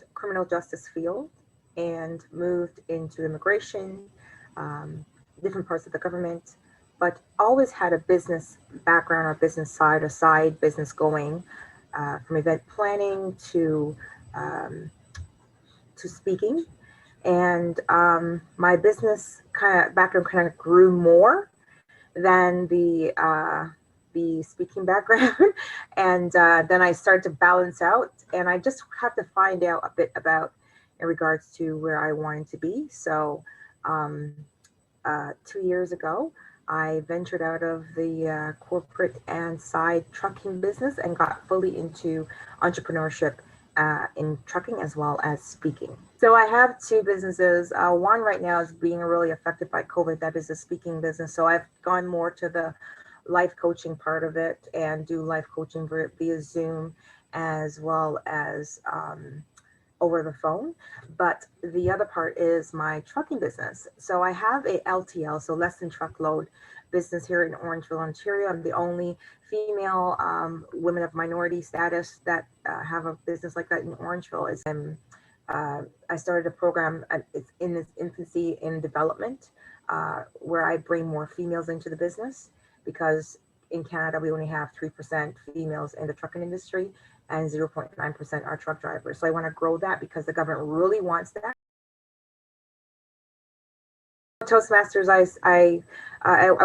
and criminal justice field and moved into immigration, different parts of the government, but always had a business background or business side, a side business going, from event planning um, to speaking. And my business background kind of grew more than the speaking background. And then I started to balance out, and I just have to find out a bit about in regards to where I wanted to be. So 2 years ago, I ventured out of the corporate and side trucking business and got fully into entrepreneurship in trucking as well as speaking. So I have two businesses. One right now is being really affected by COVID. That is a speaking business. So I've gone more to the life coaching part of it and do life coaching via Zoom as well as over the phone. But the other part is my trucking business. So I have a LTL, so less than truckload business here in Orangeville, Ontario. I'm the only female women of minority status that have a business like that in Orangeville. I started a program, it's in its infancy in development, where I bring more females into the business, because in Canada, we only have 3% females in the trucking industry and 0.9% are truck drivers. So I want to grow that because the government really wants that. Toastmasters, I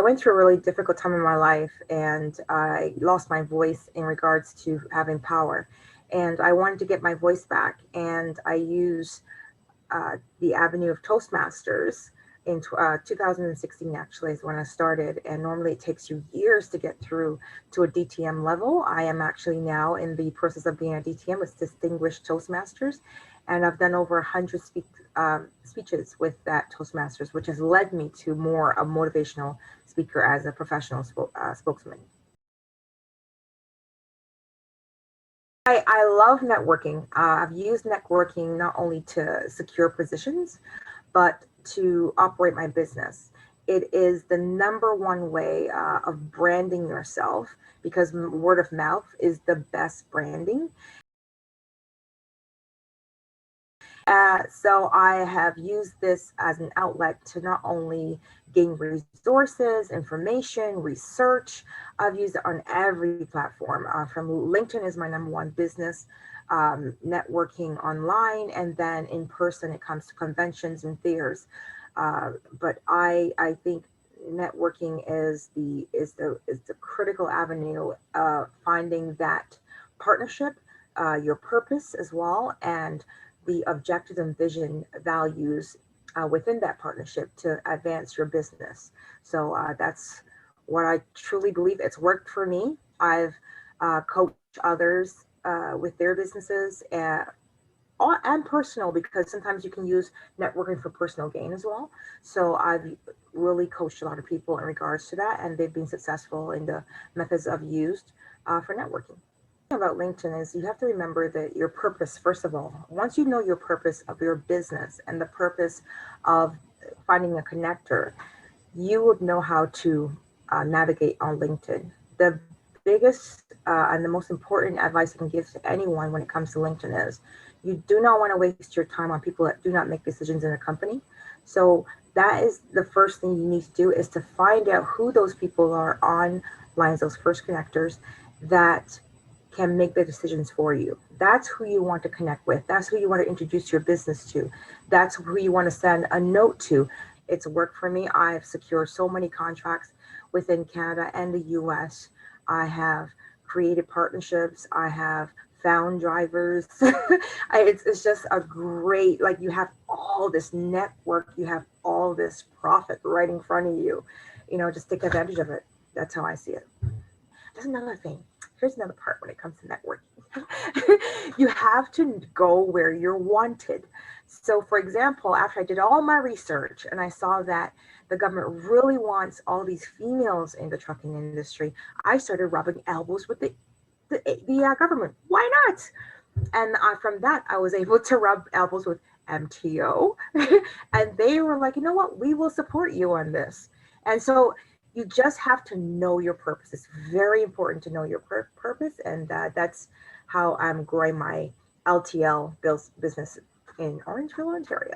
went through a really difficult time in my life, and I lost my voice in regards to having power. And I wanted to get my voice back, and I use the avenue of Toastmasters. In 2016 actually is when I started, and normally it takes you years to get through to a DTM level. I am actually now in the process of being a DTM with Distinguished Toastmasters, and I've done over 100 speeches with that Toastmasters, which has led me to more a motivational speaker as a professional spokesman. I love networking. I've used networking not only to secure positions, but to operate my business. It is the number one way of branding yourself, because word of mouth is the best branding. So I have used this as an outlet to not only gain resources, information, research. I've used it on every platform. From LinkedIn is my number one business, networking online, and then in person it comes to conventions and fairs. But I think networking is the critical avenue of finding that partnership, your purpose as well, and the objectives and vision values within that partnership to advance your business. So that's what I truly believe. It's worked for me. I've coached others with their businesses and personal, because sometimes you can use networking for personal gain as well. So I've really coached a lot of people in regards to that, and they've been successful in the methods I've used for networking. About LinkedIn is you have to remember that your purpose, first of all, once you know your purpose of your business and the purpose of finding a connector, you would know how to navigate on LinkedIn. The biggest and the most important advice I can give to anyone when it comes to LinkedIn is you do not want to waste your time on people that do not make decisions in a company. So that is the first thing you need to do, is to find out who those people are online, those first connectors that can make the decisions for you. That's who you want to connect with. That's who you want to introduce your business to. That's who you want to send a note to. It's worked for me. I've secured so many contracts within Canada and the US. I have created partnerships. I have found drivers. It's just a great, like, you have all this network, you have all this profit right in front of you. Just take advantage of it. That's how I see it. There's another thing. Here's another part when it comes to networking. You have to go where you're wanted. So for example, after I did all my research and I saw that the government really wants all these females in the trucking industry, I started rubbing elbows with the government. Why not? And from that, I was able to rub elbows with MTO. And they were like, you know what, we will support you on this. And so you just have to know your purpose. It's very important to know your purpose, and that's how I'm growing my LTL business in Orangeville, Ontario.